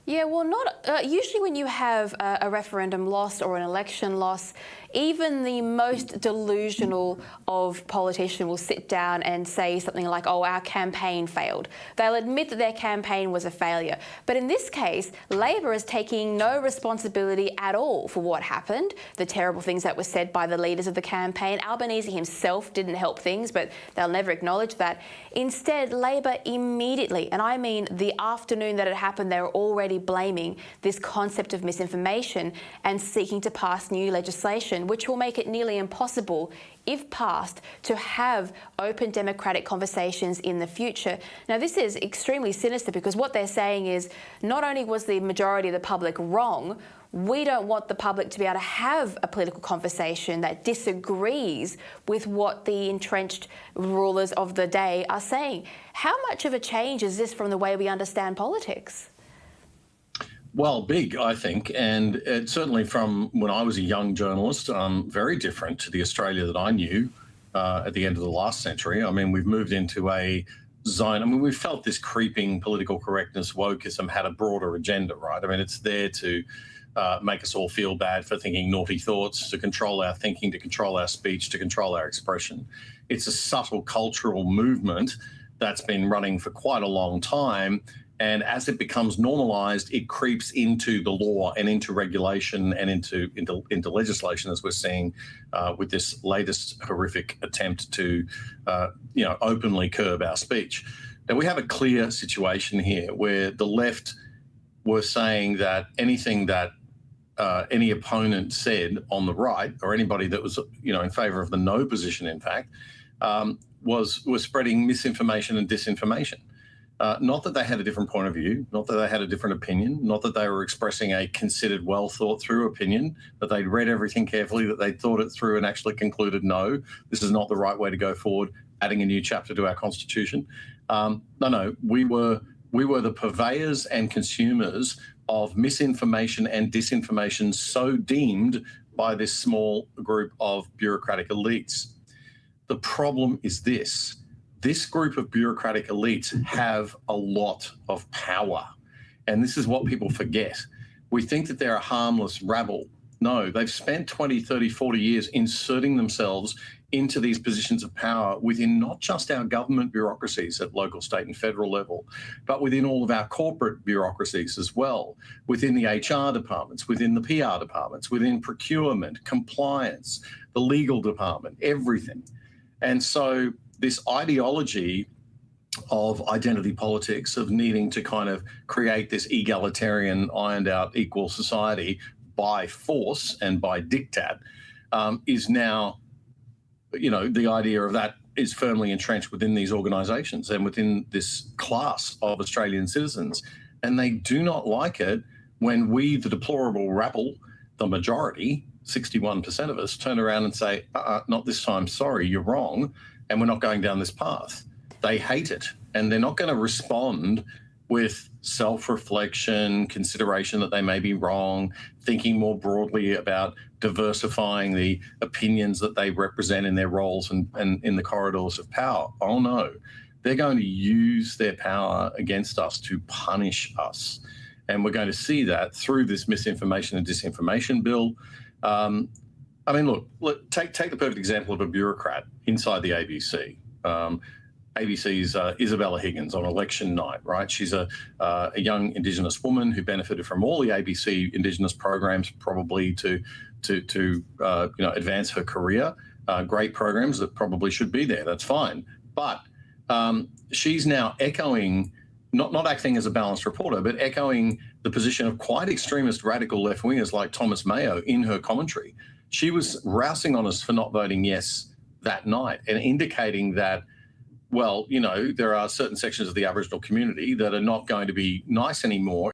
Yeah, well, not usually when you have a referendum loss or an election loss, even the most delusional of politicians will sit down and say something like, oh, our campaign failed. They'll admit that their campaign was a failure. But in this case, Labor is taking no responsibility at all for what happened, the terrible things that were said by the leaders of the campaign. Albanese himself didn't help things, but they'll never acknowledge that. Instead, Labor immediately, and I mean the afternoon that it happened, they were already blaming this concept of misinformation and seeking to pass new legislation, which will make it nearly impossible, if passed, to have open democratic conversations in the future. Now, this is extremely sinister because what they're saying is not only was the majority of the public wrong, we don't want the public to be able to have a political conversation that disagrees with what the entrenched rulers of the day are saying. How much of a change is this from the way we understand politics? Well, big, I think, and certainly from when I was a young journalist, very different to the Australia that I knew at the end of the last century. I mean, we've moved into a zone. I mean, we felt this creeping political correctness, wokeism had a broader agenda, right? I mean, it's there to make us all feel bad for thinking naughty thoughts, to control our thinking, to control our speech, to control our expression. It's a subtle cultural movement that's been running for quite a long time. And as it becomes normalized, it creeps into the law and into regulation and into legislation, as we're seeing with this latest horrific attempt to, openly curb our speech. Now, we have a clear situation here where the left were saying that anything that any opponent said on the right, or anybody that was, in favor of the no position, in fact, was spreading misinformation and disinformation. Not that they had a different point of view, not that they had a different opinion, not that they were expressing a considered, well thought through opinion, that they'd read everything carefully, that they'd thought it through and actually concluded, no, this is not the right way to go forward, adding a new chapter to our constitution. No, we were the purveyors and consumers of misinformation and disinformation, so deemed by this small group of bureaucratic elites. The problem is this. This group of bureaucratic elites have a lot of power. And this is what people forget. We think that they're a harmless rabble. No, they've spent 20, 30, 40 years inserting themselves into these positions of power within not just our government bureaucracies at local, state and federal level, but within all of our corporate bureaucracies as well, within the HR departments, within the PR departments, within procurement, compliance, the legal department, everything. And so this ideology of identity politics, of needing to kind of create this egalitarian, ironed out, equal society by force and by diktat, is now, the idea of that is firmly entrenched within these organisations and within this class of Australian citizens. And they do not like it when we, the deplorable rabble, the majority, 61% of us, turn around and say, not this time, sorry, you're wrong, and we're not going down this path. They hate it, and they're not going to respond with self-reflection, consideration that they may be wrong, thinking more broadly about diversifying the opinions that they represent in their roles and in the corridors of power. Oh no, they're going to use their power against us to punish us. And we're going to see that through this misinformation and disinformation bill. I mean, look, take the perfect example of a bureaucrat inside the ABC. ABC's Isabella Higgins on election night, right? She's a young Indigenous woman who benefited from all the ABC Indigenous programs, probably to advance her career. Great programs that probably should be there. That's fine, but she's now echoing, not acting as a balanced reporter, but echoing the position of quite extremist radical left wingers like Thomas Mayo in her commentary. She was rousing on us for not voting yes that night and indicating that, well, there are certain sections of the Aboriginal community that are not going to be nice anymore